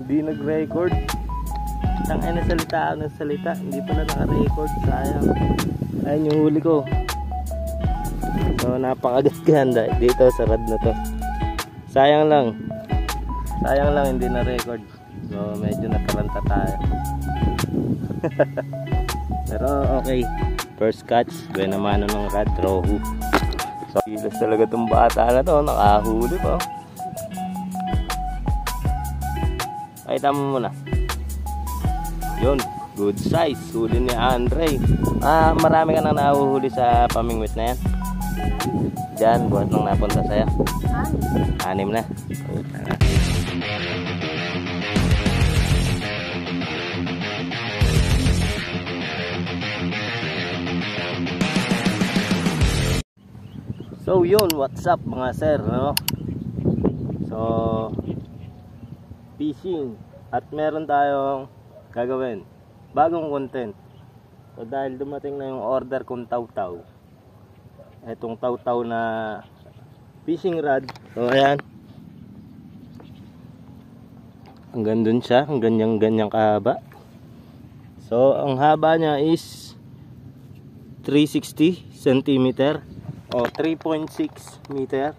Hindi nag-record. Tangay na salita ako ng salita. Hindi pala naka-record. Sayang. Ayun yung huli ko. So napakaganda dito sa rad na to. Sayang lang. Sayang lang hindi na-record. So medyo nataranta tayo. Pero okay. First catch. Buena mano ng rad. Raw hook. So kilos talaga itong bata na to. Nakahuli pa. Pakita mo muna. Yun, good size. Huli ni Andre. Marami ka nang nahuhuli sa pamingwit na yan. Diyan, buhat nang napunta sa'yo. 6 na. So yun, what's up mga sir, no? So fishing at meron tayong gagawin bagong content. So dahil dumating na yung order kong taw-taw, etong taw-taw na fishing rod. So ayan, hanggang dun siya, hanggang ganyang kahaba. So ang haba niya is 360 cm o 3.6 meter.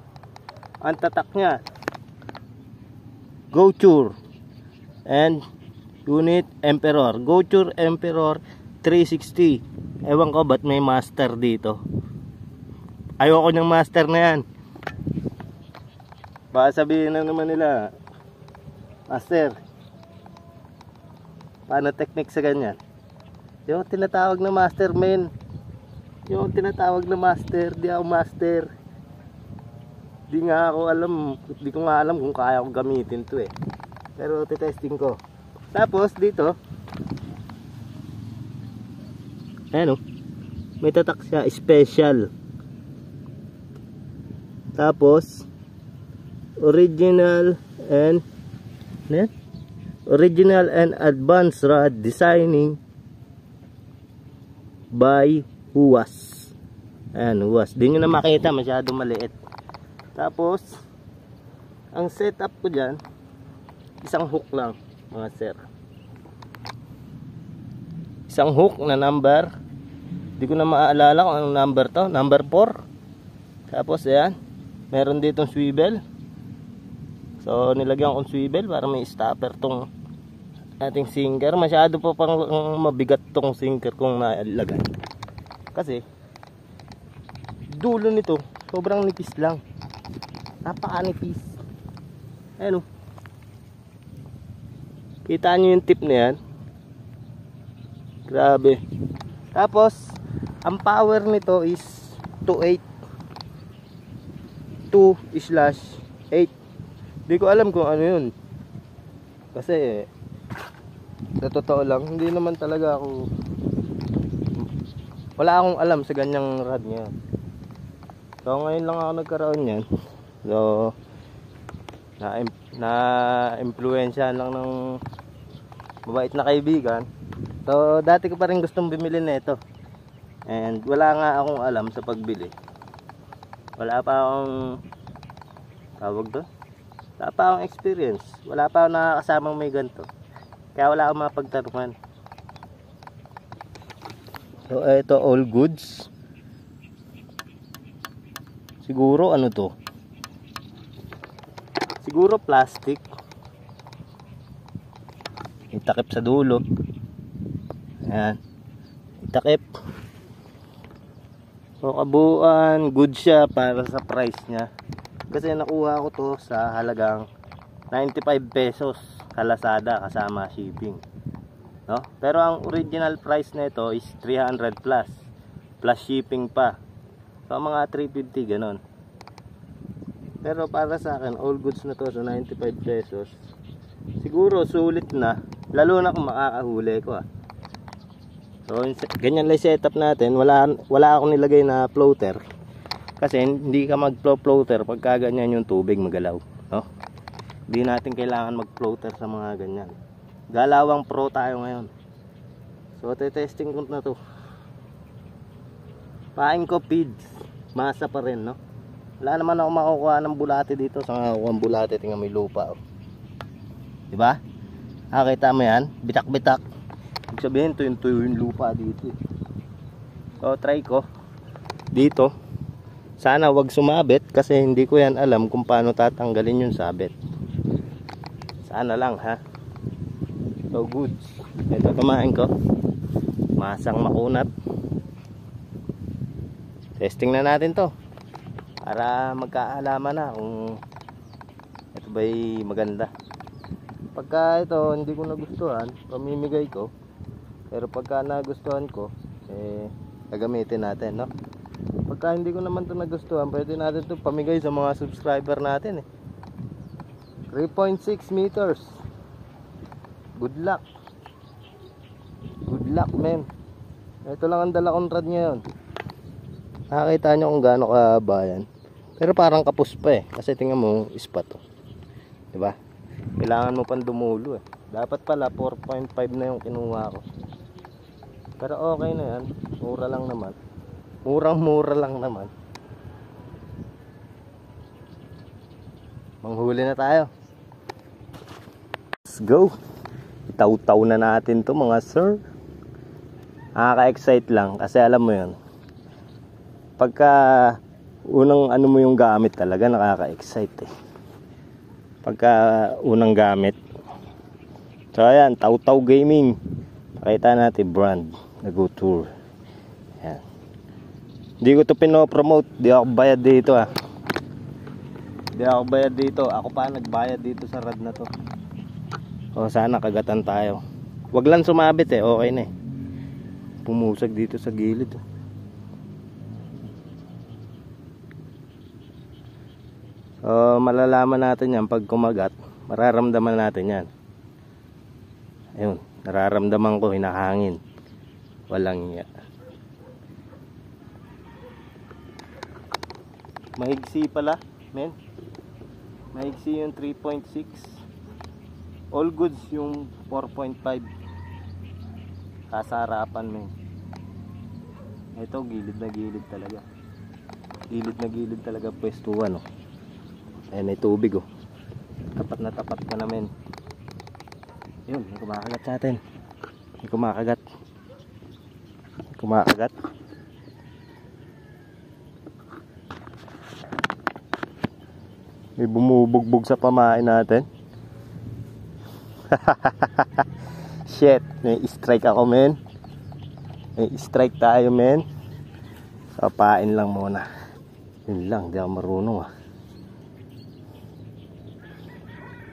Ang tatak niya Gouture and unit Emperor. Gouture Emperor 360. Ewan ko ba't may master dito. Ayoko ng master na yan. Baka sabihin na naman nila, master, paano technique sa ganyan? Yung tinatawag na master, men. Yung tinatawag na master, di ako master. Di ko nga alam kung kaya ko gamitin to eh. Pero testing ko. Tapos dito, ayan o, may tatak siya, special. Tapos original and advanced rod designing by Huwas. Ayan, Huwas. Di nyo na makita, masyado maliit. Tapos ang setup ko dyan, isang hook lang mga sir. Isang hook na number, di ko na maaalala kung anong number to, number 4. Tapos ayan, meron ditong swivel. So nilagyan kong swivel para may stopper tong ating sinker. Masyado pa pang mabigat tong sinker kung nailagay, kasi dulo nito sobrang nipis lang. Napakanipis. Ayan o. Kita nyo yung tip na yan. Grabe. Tapos ang power nito is 2/8. 2/8. Hindi ko alam kung ano yun. Kasi sa totoo lang, hindi naman talaga ako, wala akong alam sa ganyang rod ngayon. So ngayon lang ako nagkaroon yan. So na-impluwensyahan lang ng mabait na kaibigan. So dati ko pa rin gustong bumili nito. And wala nga akong alam sa pagbili. Wala pa akong tawag doon. Wala pa akong experience. Wala pa akong nakakasamang may ganito. Kaya wala akong mapagtarungan. So ito, all goods. Siguro ano to? Siguro plastic. Itakip sa dulo. Ayan. Itakip. So kabuuan, good siya para sa price niya. Kasi nakuha ko to sa halagang 95 pesos sa Lazada kasama shipping. No? Pero ang original price nito is 300 plus. Plus shipping pa. So mga 350 ganon. Pero para sa akin, all goods na to sa 95 pesos. Siguro sulit na, lalo na kung makakahuli ko ah. So ganyan lang setup natin. Wala akong nilagay na floater. Kasi hindi ka mag-floater pagka ganyan yung tubig magalaw, no? Hindi natin kailangan mag-floater sa mga ganyan. Galawang pro tayo ngayon. So testing ko na to. Pain ko feeds, masa pa rin, no? Wala naman ako makukuha ng bulate dito. Sa makukuha ng bulate, tingnan may lupa, oh. Diba? Kita mo yan, bitak-bitak. Ibig sabihin, tuyo yung lupa dito. So, try ko dito. Sana wag sumabit kasi hindi ko yan alam kung paano tatanggalin yung sabit. Sana lang, ha. So, goods. Ito, kumain ko. Masang makunat. Testing na natin to para magkaalaman na kung ito ba'y maganda. Pagka ito hindi ko nagustuhan, pamimigay ko. Pero pagka nagustuhan ko, gagamitin natin, no? Pagka hindi ko naman ito nagustuhan, pwede natin ito pamigay sa mga subscriber natin, 3.6 meters. Good luck. Good luck, men. Ito lang ang dala kong rod ngayon. Nakakita nyo kung gaano kahaba yan. Pero parang kapos pa kasi tingnan mo ispat to. Diba? Kailangan mo pang dumulo Dapat pala 4.5 na yung kinuha ko. Pero okay na yan. Mura lang naman. Murang-mura lang naman. Manghuli na tayo. Let's go. Itaw-taw na natin to mga sir. Nakaka-excite lang kasi alam mo yun. Pagka unang ano mo yung gamit talaga nakaka-excite Pagka unang gamit. So ayan, Taw-Taw Gaming. Pakita natin brand na Go Tour. Ayan. Hindi ko to pinopromote. Di ako bayad dito Di ako bayad dito. Ako pa nagbayad dito sa rad na to. O sana kagatan tayo. Wag lang sumabit okay na Pumusag dito sa gilid malalaman natin yan pag kumagat. Mararamdaman natin yan. Ayun, nararamdaman ko hinahangin. Walang iya. Mahigsi pala, men. Mahigsi yung 3.6. All goods yung 4.5. Kasarapan, men. Ito gilid na gilid talaga. Gilid na gilid talaga pwestuhan Ayan, may tubig Tapat na tapat ka namin. Yun, may kumakagat sa atin. May kumakagat. May kumakagat. May bumubugbog sa pamain natin. Shit, may strike ako, men. May strike tayo, men. Kapain lang muna. Yun lang, di ako marunong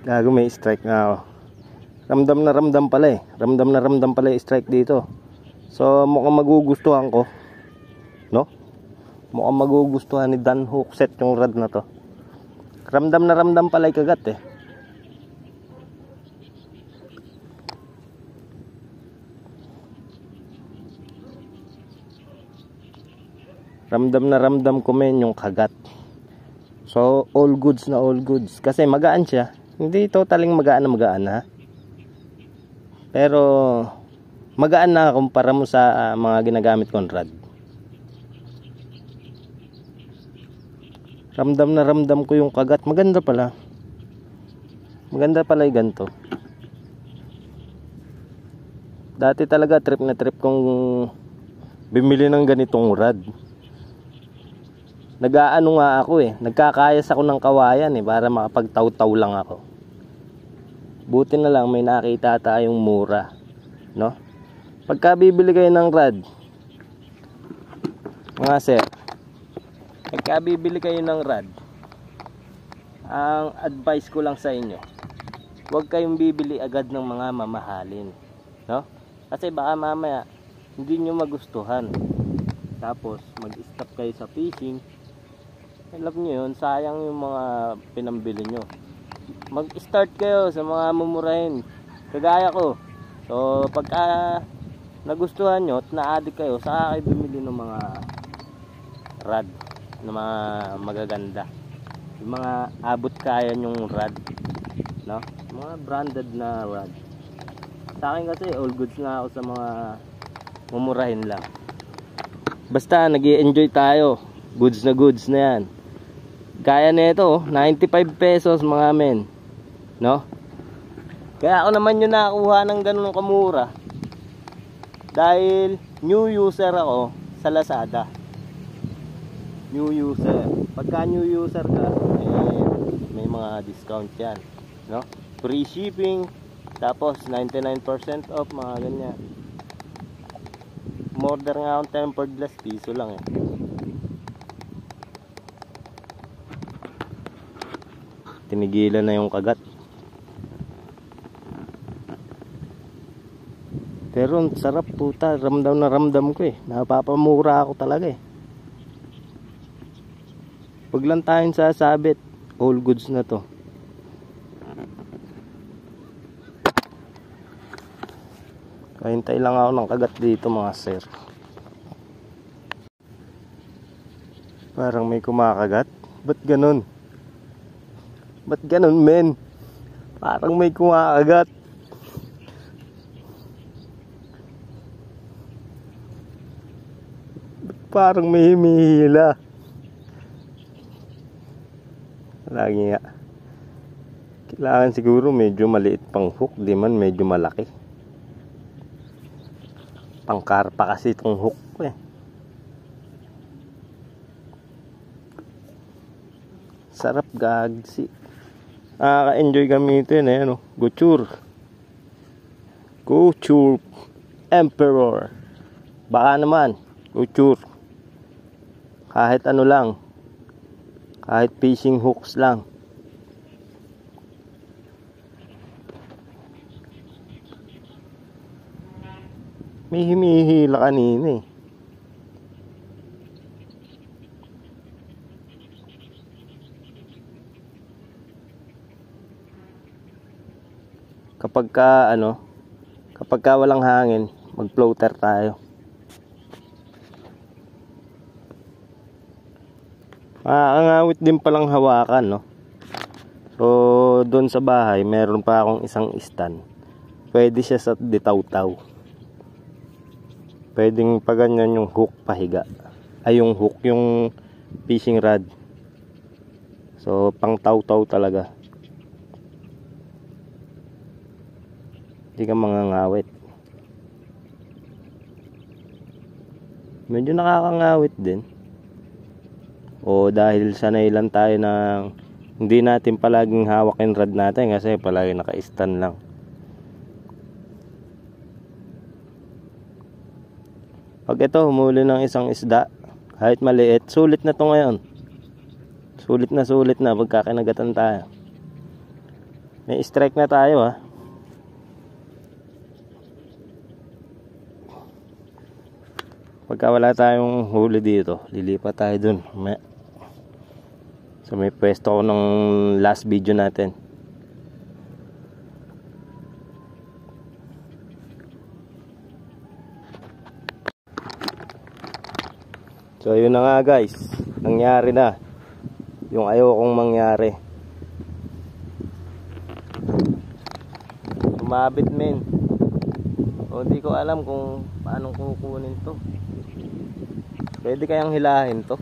Gago, may strike nga ako. Ramdam na ramdam pala Ramdam na ramdam pala yung strike dito. So mukhang magugustuhan ko, no? Mukhang magugustuhan ni Dan Hookset yung rod na to. Ramdam na ramdam pala yung kagat Ramdam na ramdam ko, men, yung kagat. So all goods na all goods. Kasi magaan siya. Hindi totaling magaan na pero magaan na kumpara mo sa mga ginagamit kong rod. Ramdam na ramdam ko yung kagat. Maganda pala yung ganito. Dati talaga trip na trip kong bimili ng ganitong rod. Nag-aano nga ako nagkakayas ako ng kawayan para makapagtaw-taw lang ako. Buti na lang may nakita tayong mura, no? Pagka bibili kayo ng rod, mga sir, pagka bibili kayo ng rod, ang advice ko lang sa inyo, huwag kayong bibili agad ng mga mamahalin, no? Kasi baka mamaya hindi nyo magustuhan, tapos mag-stop kayo sa fishing. Alam nyo yun, sayang yung mga pinambili nyo. Mag-start kayo sa mga mumurahin kagaya ko. So pagka nagustuhan nyo at na-addict kayo, saka kayo bumili ng mga rod na mga magaganda, yung mga abot kaya nyong rod, no? Mga branded na rod. Sa akin kasi all goods na ako sa mga mumurahin lang. Basta nag-i-enjoy tayo, goods na yan. Kaya nito 95 pesos mga men, no? Kaya ako naman yung nakakuha ng ganun kamura. Dahil new user ako sa Lazada. New user. Pagka new user ka, may mga discount yan, no? Free shipping, tapos 99% off, mga ganyan. Order nga akong tempered glass, piso lang eh. Tinigilan na yung kagat. Pero sarap puta, ramdam na ramdam ko eh. Napapamura ako talaga eh. Pag lang tayong sasabit, all goods na to. Kahintay lang ako ng kagat dito mga sir. Parang may kumakagat. Ba't ganun? Ba't ganun men? Parang may kumakagat. Parang may humihila. Lagi nga. Kailangan siguro medyo maliit pang hook, di man medyo malaki. Pangkarpa kasi itong hook ko eh. Sarap gagsi. Nakaka-enjoy gamitin eh, ano? Couture. Couture Emperor. Baka naman, couture. Kahit ano lang. Kahit fishing hooks lang. May humihila kanina eh. Kapag ka walang hangin, mag-floater tayo. Angawit din palang hawakan, no? So, doon sa bahay, meron pa akong isang stand. Pwede siya sa ditaw-taw. Pwedeng pa ganyan yung hook pahiga. Ay, yung hook, yung fishing rod. So, pang taw-taw talaga. Hindi ka mangangawit. Medyo nakakangawit din. O dahil sanay lang tayo na hindi natin palaging hawakin rod natin kasi palagi naka-stand lang. Pag ito humuli ng isang isda, kahit maliit, sulit na to ngayon. Sulit na pagka kinagatan tayo. May strike na tayo ha. Pagka wala tayong huli dito, lilipat tayo dun. So may pwesto ko ng last video natin. So yun na nga guys, nangyari na yung ayokong mangyari. Umabit men. O di ko alam kung paano kukunin to. Pwede kayang hilahin to.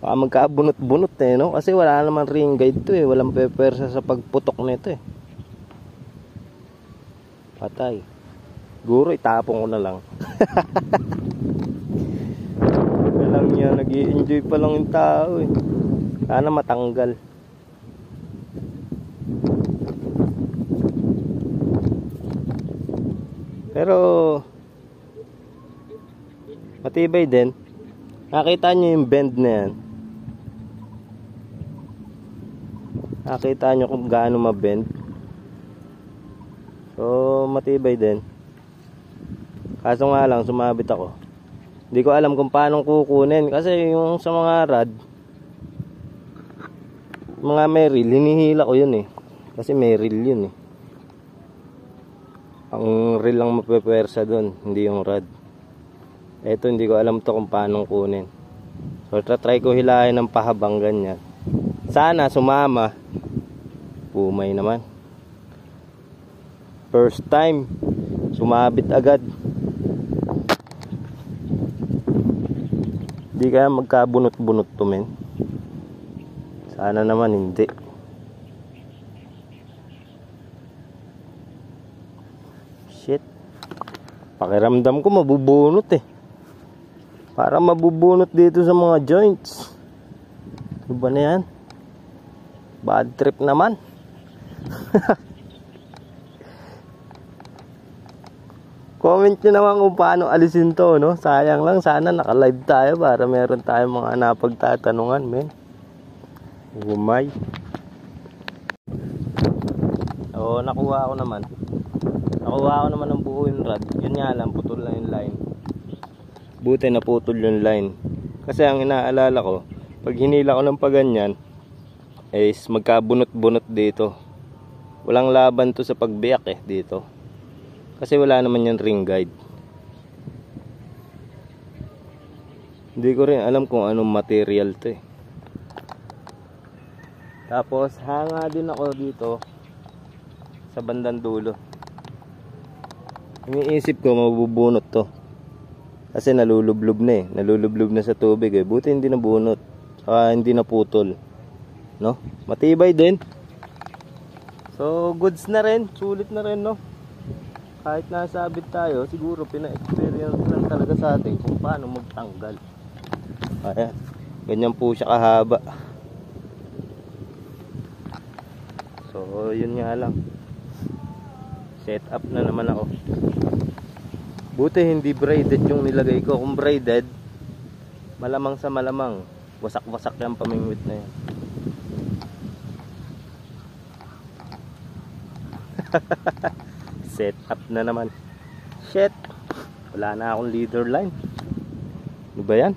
Baka magkabunot-bunot eh, no? Kasi wala naman ring guide to eh. Walang pepersa sa pagputok nito eh. Patay. Guro, itapon ko na lang. Walang niya, nag-i-enjoy pa lang yung tao eh. Sana matanggal. Pero matibay din. Nakita nyo yung bend na yan. Nakita nyo kung gaano mabend. So matibay din. Kaso nga lang sumabit ako. Hindi ko alam kung paano kukunin. Kasi yung sa mga rod, mga meril, hinihila ko yun eh. Kasi meril yun eh. Ang reel lang mapepwersa dun, hindi yung rod. Eto hindi ko alam to kung paano kunin. So try ko hilahin ng pahabang ganyan. Sana sumama. Pumay naman. First time, sumabit agad. Di kaya magkabunot-bunot to men. Sana naman hindi. Shit. Pakiramdam ko mabubunot eh. Para mabubunot dito sa mga joints. Ano ba na yan? Bad trip naman. Comment nyo naman kung paano alisin to, no? Sayang lang, sana naka-live tayo para meron tayong mga napagtatanungan, men. Umay. Oo, nakuha ko naman. Nakuha ko naman ng buo yung rod. Yun nga lang, putol lang yung line. Buti na putol yung line. Kasi ang inaalala ko, pag hinila ko ng paganyan, is magkabunot-bunot dito. Walang laban to sa pagbiyak eh, dito. Kasi wala naman yung ring guide. Hindi ko rin alam kung anong material to eh. Tapos hanga din ako dito sa bandang dulo. Iniisip ko mabubunot to. Kasi nalulublob na eh. Nalulublob na sa tubig eh. Buti hindi nabunot. Saka hindi naputol. No? Matibay din. So goods na rin. Sulit na rin, no? Kahit nasabit tayo, siguro pina-experience lang talaga sa atin kung paano magtanggal. Ayan. Ganyan po siya kahaba. So yun nga lang. Set up na naman ako. Buti hindi braided yung nilagay ko. Kung braided, malamang sa malamang wasak-wasak yung pamingwit na yan. Set up na naman. Shit. Wala na akong leader line. Ano ba yan?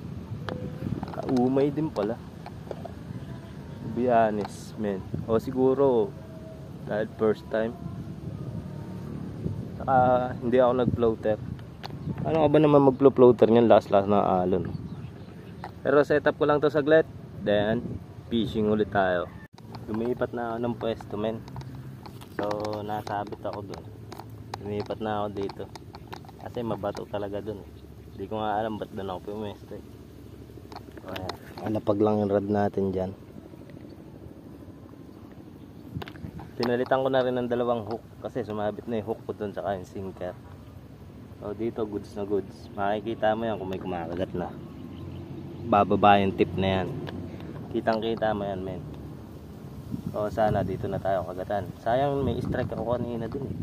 Kaumay din pala. To be honest, man. O siguro dahil first time. Saka hindi ako nag-floater. Ano ka ba naman mag-floater niyan? Last na alon. Pero set up ko lang to saglit. Then fishing ulit tayo. Lumipat na ako ng pwesto, men. So nasabit ako dun. Lumipat na ako dito. Kasi mabato talaga dun. Hindi ko nga alam ba't dun ako pumesto eh. Alapag lang yung rod natin dyan. Pinalitan ko na rin ng dalawang hook. Kasi sumabit na yung hook ko dun saka yung sinker. So dito goods na goods. Makikita mo yan kung may kumakagat na. Bababa yung tip na yan. Kitang kita mo yan, men. So sana dito na tayo kagatan. Sayang may strike ako kanina dun eh.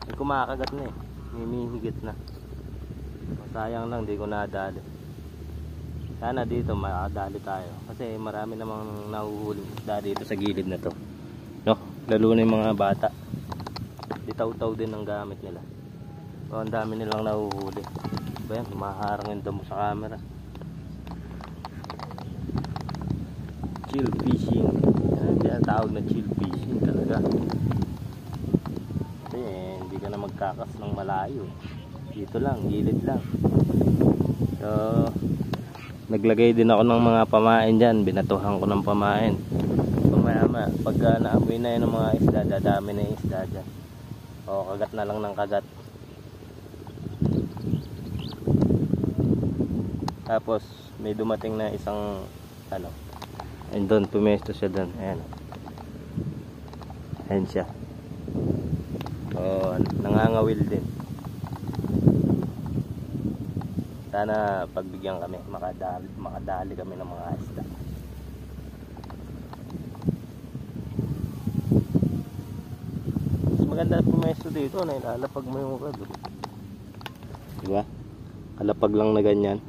May kumakagat na eh. May mihigit na. So, sayang lang di ko nadali. Sana dito makadali tayo. Kasi marami namang nahuhuling isda dito sa gilid na to. No? Lalo na yung mga bata. Ditaw-taw din ang gamit nila. So ang dami nilang nahuhuli. Ba yan? Maharang yung damo sa camera. Chill fishing. Yan ang tawag na chill fishing talaga. Kasi hindi ka na magkakas ng malayo. Dito lang, gilid lang. So naglagay din ako ng mga pamain dyan. Binatuhan ko ng pamain. Pamaya pagka naamoy na yun ng mga isda, dadami na yung isda dyan. O kagat na lang ng kagat. Tapos may dumating na isang ano, and doon pumesto siya doon. Ayan. Ayan siya. O nangangawil din. Sana pagbigyan kami, makadali kami ng mga isda. Mas maganda pumesto dito na ilalapag mo yung rod. Diba? Kalapag lang na ganyan.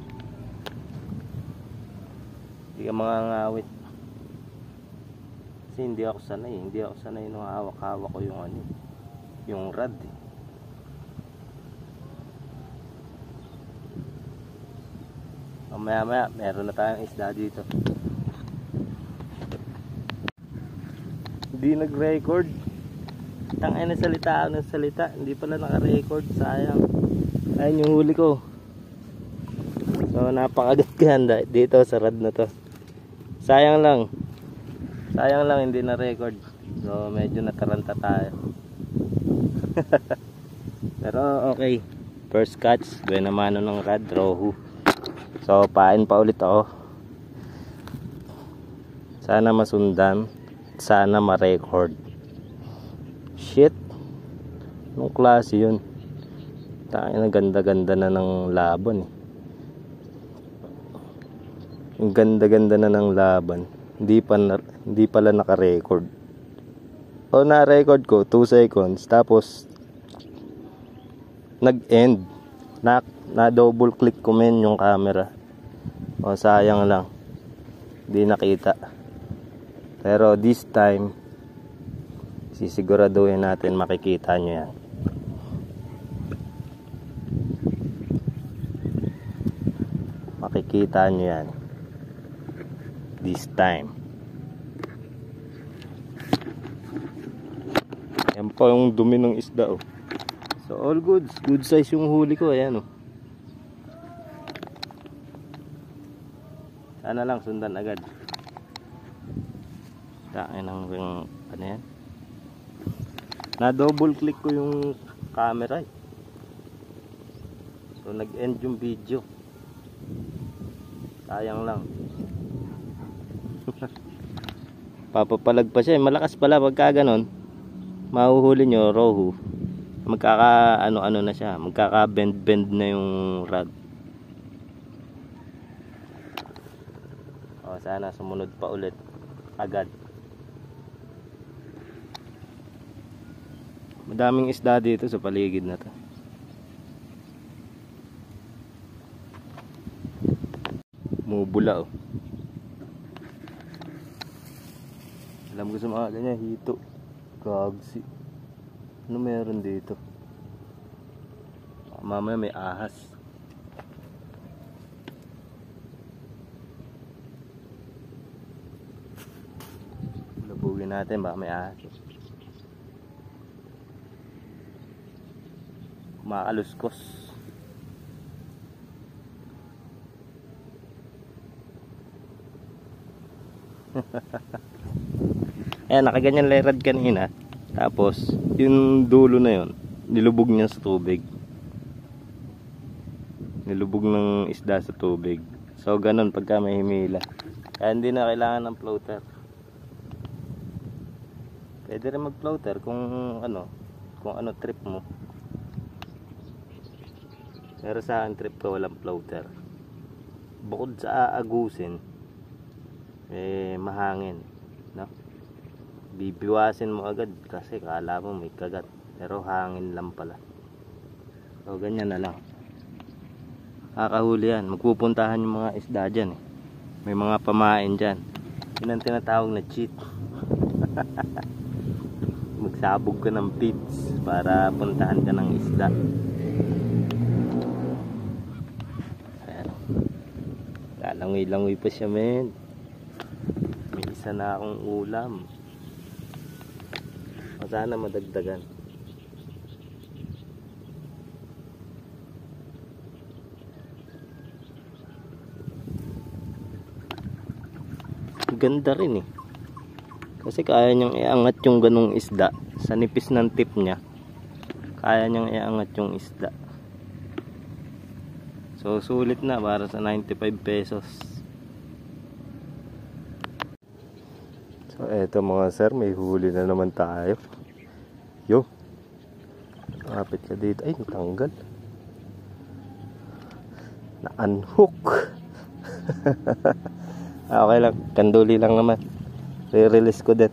Hindi ka mangangawit. Kasi hindi ako sanay nung hawak-hawak ko yung ano, yung rod eh. Maya meron na tayong isda dito. Hindi nag-record. Tangay na salita ako ng salita. Hindi pala naka-record. Sayang. Ayun yung huli ko. So napakaganda dito sa rod na to. Sayang lang hindi na record. So medyo nataranta tayo. Pero okay. First catch, buena mano ng rod, rohu. So pain pa ulit ako. Sana masundan, sana ma-record. Shit. Anong klase yun? Tayo na ganda-ganda na ng laban eh. Ang ganda-ganda na ng laban. Hindi pala naka-record. O na-record ko 2 seconds tapos nag-end. Na double click ko men yung camera. O sayang lang. Hindi nakita. Pero this time sisiguraduhin natin makikita nyo yan. Makikita nyo yan this time. Yan pa yung dumi ng isda oh. So all goods, good size yung huli ko. Ayan oh. Sana lang sundan agad. Tain ng ano yan. Na double click ko yung camera eh. So nag-end yung video. Sayang lang. Papapalag pa siya. Malakas pala pagka ganon. Mahuhuli nyo rohu. Magkaka ano na siya. Magkaka bend na yung rod. O sana sumunod pa ulit. Agad. Madaming isda dito sa paligid na to. Mubula oh. Alam ko sa mga ganyan, hito. Gagsi. Ano meron dito? Mamaya may ahas. Labugin natin, baka may ahas. Kumakaluskos. Ayan, nakaganyan lerad kanina. Tapos, yung dulo na yun, nilubog niya sa tubig. Nilubog ng isda sa tubig. So, ganun pagka may himila. Kaya hindi na kailangan ng floater. Pwede rin mag-floater kung ano trip mo. Pero sa akin trip ko walang floater. Bukod sa aagusin, mahangin, no? Bibiwasin mo agad kasi kala mo may kagat, pero hangin lang pala. So ganyan na lang. Kakahuli yan. Magpupuntahan yung mga isda dyan eh. May mga pamain dyan. Yun ang tinatawag na cheat. Magsabog ka ng pits para puntahan ka ng isda. Ayan. Lalangoy-langoy pa siya men. May isa na akong ulam. O sana madagdagan. Ganda rin eh. Kasi kaya niyang iangat yung ganong isda. Sa nipis ng tip niya, kaya niyang iangat yung isda. So sulit na para sa 95 pesos. So eto mga sir, may huli na naman tayo. Yo, kapit ka dito. Ay, natanggal. Na-unhook. Okay lang, kanduli lang naman. Re-release ko din.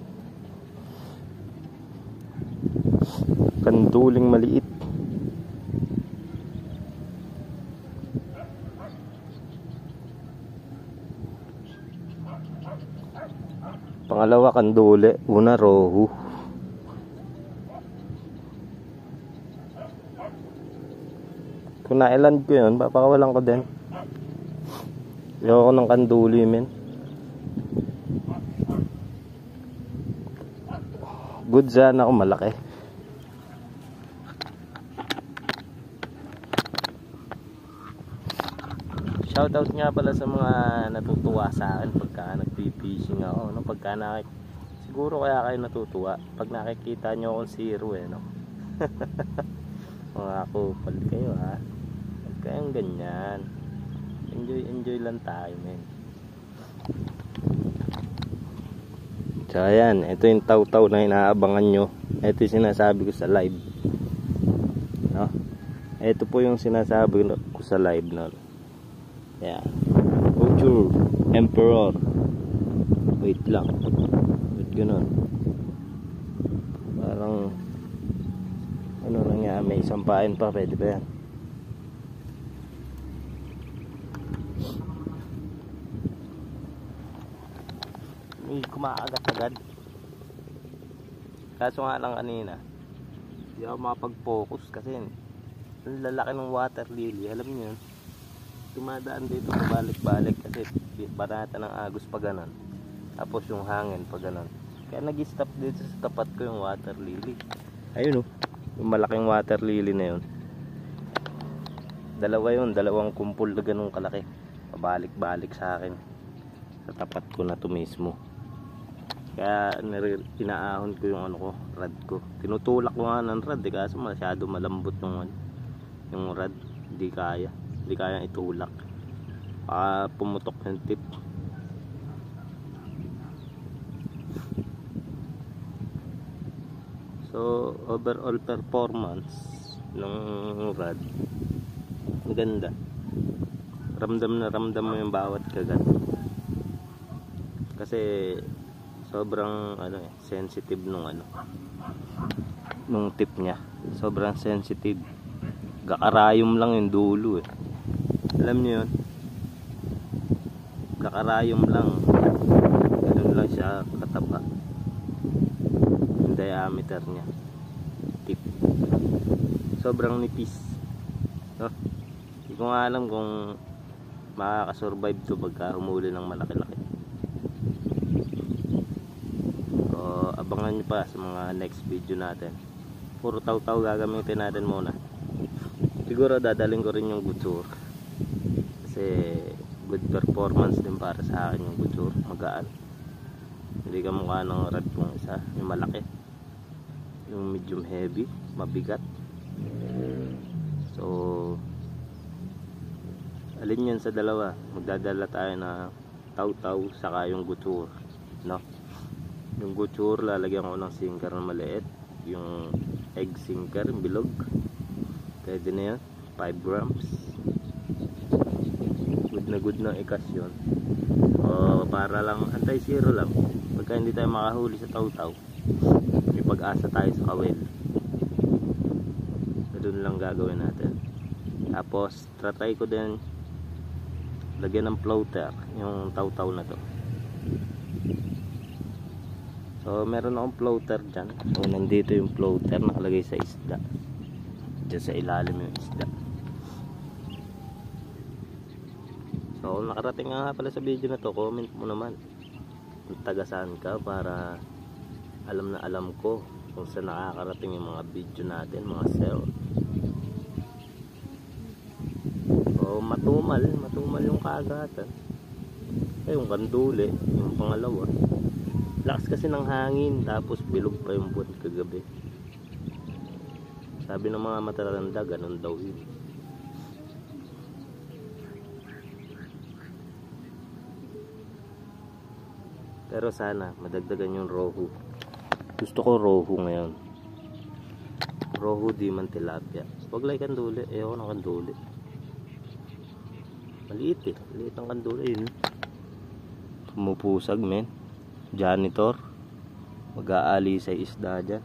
Kanduling maliit. Pangalawa kanduli, una rohu. Kung na-land ko yun, papakawalan ko din. Ayoko ng kanduli men. Good sana ako malaki. Shoutout nga pala sa mga natutuwa sa akin pagka nagpi-fishing ako, no? Pagka siguro kaya kayo natutuwa pag nakikita nyo akong zero eh, no? Mga kupal kayo ha. Huwag kayong ganyan. Enjoy lang tayo men. So ayan, ito yung taw-taw na inaabangan nyo. Ito yung sinasabi ko sa live, no? Ito po yung sinasabi ko sa live na. Yan. Couture Emperor. Wait lang. Wait ganun. Parang ano lang yan. May sampain pa. Pwede ba yan? May kumakagat agad. Kaso nga lang kanina hindi ako makapag-focus kasi ang lalaki ng water lily. Alam niyo yun, dumadaan dito balik-balik kasi barata ng agos pa ganon, tapos yung hangin pa ganon, kaya nag-stop dito sa tapat ko yung water lily. Ayun yung malaking water lily na yun, dalawa yun, dalawang kumpul na ganun kalaki, pabalik-balik sa akin sa tapat ko na to mismo. Kaya inaahon ko yung ano ko, rad ko. Tinutulak ko nga ng rad kaso masyado malambot yung rad. Hindi kaya itulak. Pumutok yung tip. So overall performance ng rad maganda. Ramdam na ramdam mo yung bawat kagat. Kasi sobrang sensitive nung tip niya. Sobrang sensitive. Gakarayom lang yung dulo Alam niyo yun? Gakarayom lang. Ganun lang siya kataba. Yung diameter niya. Tip. Sobrang nipis. Hindi ko nga alam kung makakasurvive to pagka humuli ng malaki-laki. Abangan nyo pa sa mga next video natin. Puro taw-taw gagamitin natin muna. Siguro dadaling ko rin yung couture kasi good performance din para sa akin yung couture. Magaan, hindi ka mukha ng rad kung isa, yung malaki, yung medium heavy, mabigat. So alin yan sa dalawa, magdadala tayo na taw-taw saka yung couture, no? Yung couture lalagyan ko ng sinker na maliit, yung egg sinker, yung bilog, pwede na yan, 5 grams. Good na ikas yun. Para lang anti-zero lang, pagka hindi tayo makahuli sa taw-taw, may pag-asa tayo sa kawil. Doon lang gagawin natin. Tapos try ko din lagyan ng floater yung taw-taw na to. So meron akong floater dyan. So nandito yung floater nakalagay sa isda. Diyan sa ilalim yung isda. So nakarating nga pala sa video na to, comment mo naman kung taga saan ka para alam na alam ko kung saan nakakarating yung mga video natin, mga sell. So matumal yung kaagatan. Yung kanduli, yung pangalawa. Lakas kasi ng hangin, tapos bilog pa yung buwan kagabi. Sabi ng mga matatanda, ganun daw yun. Pero sana madagdagan yung rohu. Gusto ko rohu ngayon. Rohu di man tilapia. Wag like kanduli, ayoko ng kanduli. Maliit maliit ang kanduli yun. Pumupusag men. Janitor mag-aali sa isda dyan.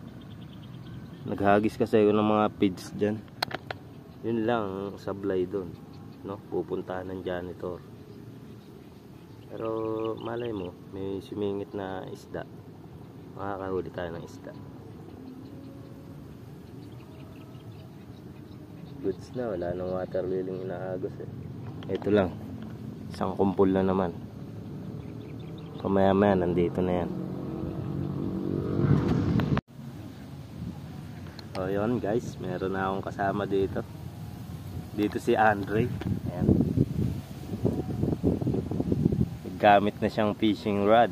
Naghagis kasi ng mga feeds dyan. Yun lang sablay doon, no? Pupuntahan ng janitor. Pero malay mo may sumingit na isda, makakahuli tayo ng isda. Goods na, wala nang water liling inaagos Ito lang, isang kumpul na naman. Pamaya-maya nandito na yan. So yun guys, meron na akong kasama dito. Dito si Andre. Ayan. Gamit na siyang fishing rod.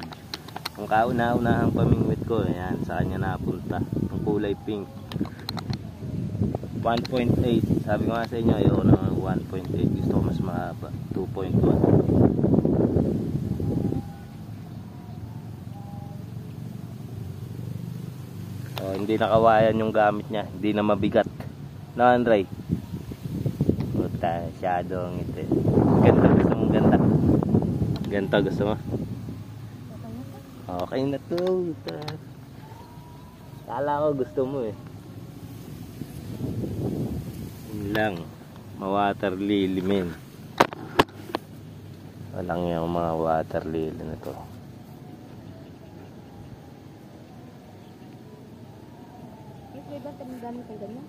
Ang kauna-unahang pamingwit ko, ayan, sa kanya napunta. Ang kulay pink. 1.8. Sabi ko nga sa inyo, ayoko ng 1.8. Gusto ko mas mahaba. 2.1. Hindi nakawayan yung gamit niya, hindi na mabigat. No, Andre? Masyadong ito. Ganda, gusto mong ganda. Ganda, gusto mo? Okay na to. Kala ko gusto mo eh. Yun lang. Ma-water lily men. Walang yung mga water lily na to. Dami kang ganyan?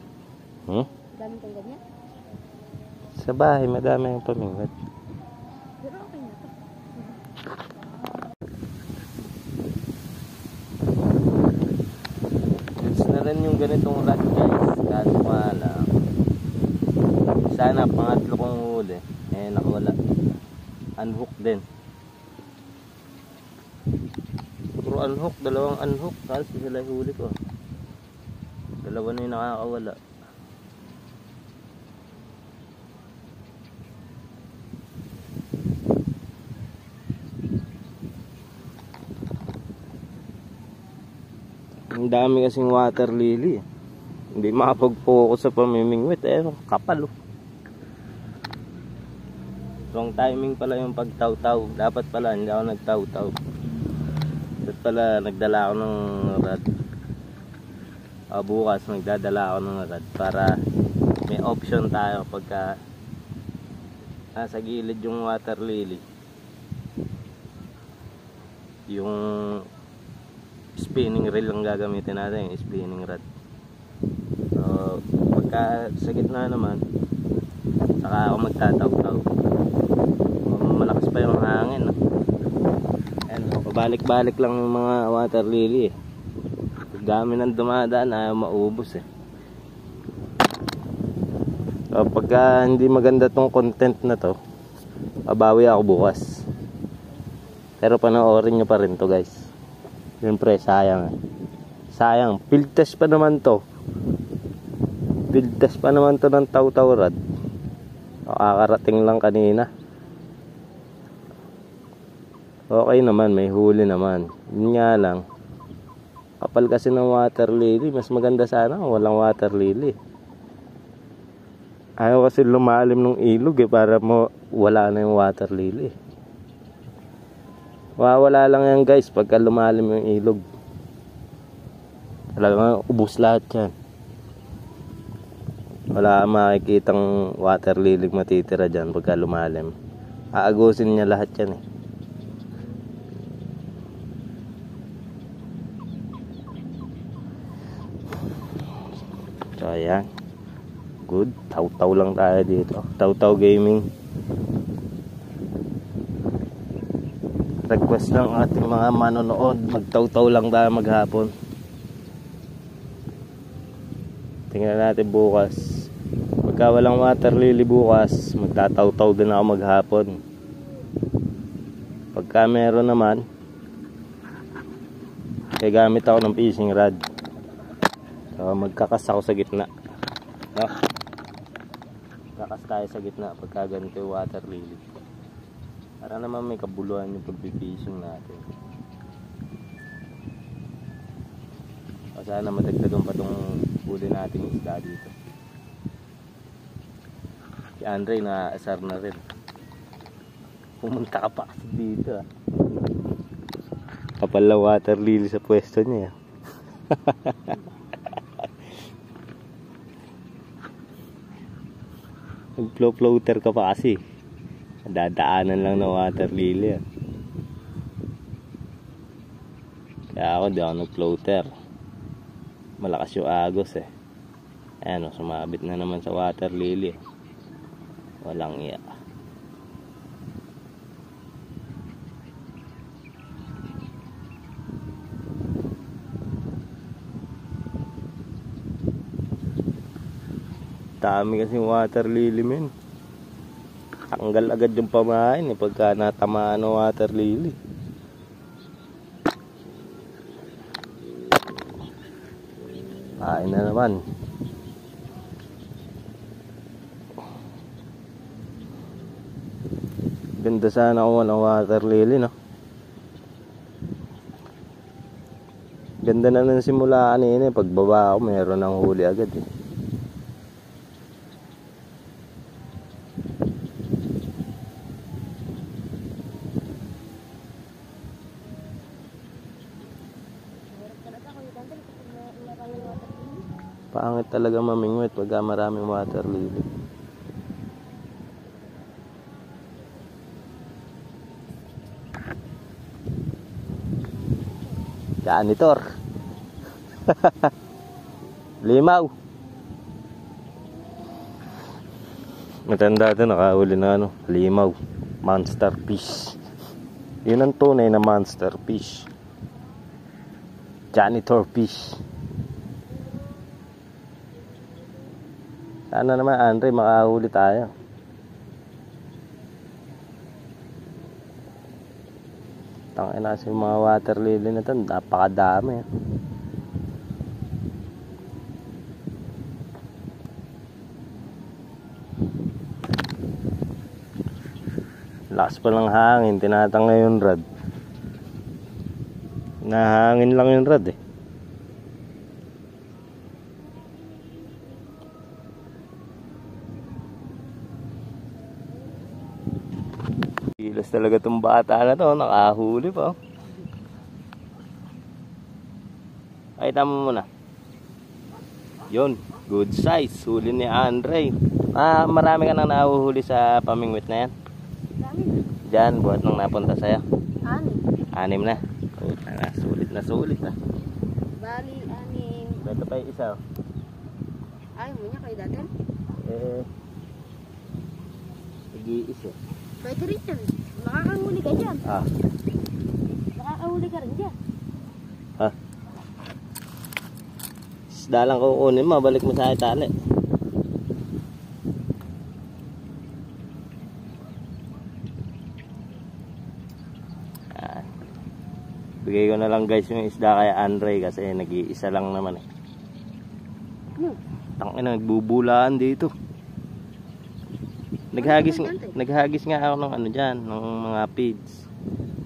Dami kang ganyan? Sa bahay, madami yung pamingwit. Pero okay na to. It's na rin yung ganitong rod guys. Kaso wala. Sana pangatlo kong huli. Eh nakawala. Unhook din. Puro unhook. Dalawang unhook. Kasi sila huli ko. Dalawa na yung nakakawala. Ang dami kasing water lily. Hindi makapag-focus sa pamimingwit. Kapal oh. Wrong timing pala yung pagtaw-taw. Dapat pala hindi ako nagtaw-taw. Dapat pala nagdala ako ng rod. Bukas magdadala ako ng rod para may option tayo pagka nasa gilid yung water lily. Yung spinning reel lang gagamitin natin, yung spinning rod. So pagka sa gitna naman saka ako magtataw-taw. Malakas pa yung hangin no? And pabalik-balik lang yung mga water lily eh. Dami nang dumadaan, ayaw maubos eh. So pagka hindi maganda tong content na to, babawi ako bukas. Pero panoorin nyo pa rin to guys. Siyempre sayang eh. Sayang, field test pa naman to. Field test pa naman to ng taw-taw rod. Kakarating lang kanina. Okay naman, may huli naman. Yun nga lang, kapal kasi ng water lily. Mas maganda sana kung walang water lily. Ayaw kasi lumalim ng ilog eh, para mo wala na yung water lily. Wala lang yan guys pagka lumalim yung ilog. Talagang ubos lahat yan. Wala kang makikitang water lily matitira dyan pagka lumalim. Aagusin niya lahat yan eh. So ayan. Good. Taw-taw lang tayo dito. Taw-taw gaming. Request ng ating mga manonood. Magtaw-taw lang tayo maghapon. Tingnan natin bukas. Pagka walang water lily bukas, magtataw-taw din ako maghapon. Pagka meron naman, gamit ako ng fishing rod. So magkakas ako sa gitna. No? Kakas tayo sa gitna pagka ganito yung water lily. Para naman may kabuluhan yung pag-fishing natin. O sana madagdagan pa itong huli nating isda dito. Si Andre na-asar na rin. Pumunta ka pa kasi dito ah. Kapal na water lily sa pwesto niya. Nag-floater ka pa kasi. Dadaanan lang ng water lily. Kaya ako di ako nag-floater. Malakas yung agos eh. Ayan o, sumabit na naman sa water lily. Walang iya. Dami kasi water lily men. Tanggal agad yung pamain eh pagka natamaan ng water lily. Kain na naman. Ganda sana kung walang water lily no. Ganda na nang simula kanina eh. Pagbaba ako meron ng huli agad eh. Pangit talaga mamingwit pagka maraming water lily. Janitor. Limaw. Matanda ito, nakahuli na ano, limaw. Monster fish. Yun ang tunay na monster fish. Janitor fish. Sana naman, Andre, makahuli tayo. Tangin na yung mga water lily na ito, napakadami. Lakas pa ng hangin, tinatangay yung rod. Nahangin lang yung rod eh. Kilos talaga itong bata na to, nakahuli pa. Ay, tama muna. Yun, good size, huli ni Andre. Marami ka nang nahuhuli sa pamingwit na yan. Dami. Diyan, buhat nung napunta sa'yo. 6. 6 na. Sulit na sulit na. Bali, 6. Ito pa yung isa. Ayaw mo niya kayo dati? Nag-iis eh. Pwede rin yan. Makakahuli ka dyan. Makakahuli ka rin dyan. Isda lang kukunin mo, balik mo sa itali. Bigay ko na lang guys yung isda kay Andre kasi nag-iisa lang naman eh. Tangina, nagbubulaan dito. Naghagis nga ako ng ano dyan, ng mga feeds.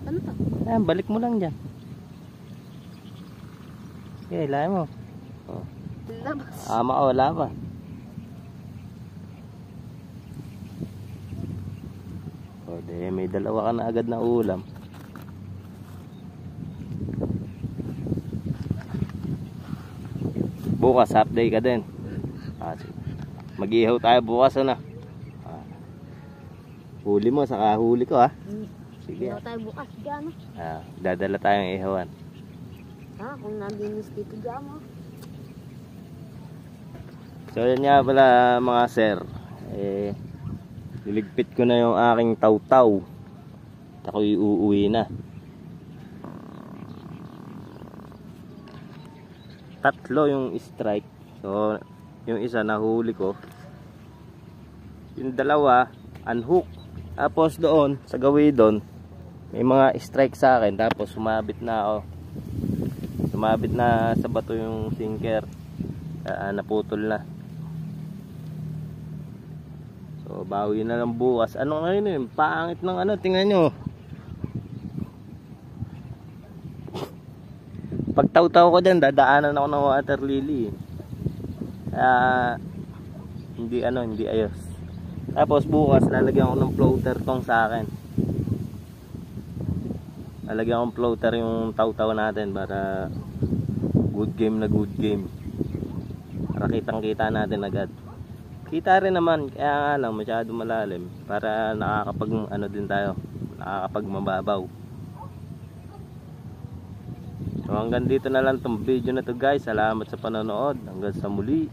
Ano to? Ayan, balik mo lang dyan. Okay, lahat mo. Labas. Wala pa. O, may dalawa ka na agad na ulam. Bukas, half day ka din. Mag-ihaw tayo bukas na. Huli mo, saka huli ko ha. Sige. Ihaw tayo bukas dyan. Dadala tayong ihawan. Kung nabinis dito dyan mo. So yan nga pala mga sir. Liligpit ko na yung aking taw-taw. Ako'y uuwi na. 3 yung strike. So yung isa nahuli ko. Yung dalawa unhook. Tapos doon sa gawin may mga strike sa akin. Tapos sumabit na ako. Sumabit na sa bato yung sinker. Naputol na. So bawi na lang bukas. Ano ngayon yun? Pangit ng ano. Tingnan nyo. Pag taw-taw ko dyan, dadaanan ako ng water lily. Hindi ayos. Tapos bukas lalagyan ko ng floater tong sa akin. Lalagyan ko ng floater yung taw-taw natin para good game na good game. Para kitang-kita natin agad. Kita rin naman, kaya nga lang masyado malalim para nakakapag din tayo, nakakapag mababaw. So hanggang dito na lang tong video na to guys. Salamat sa panonood. Hanggang sa muli.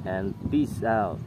And peace out.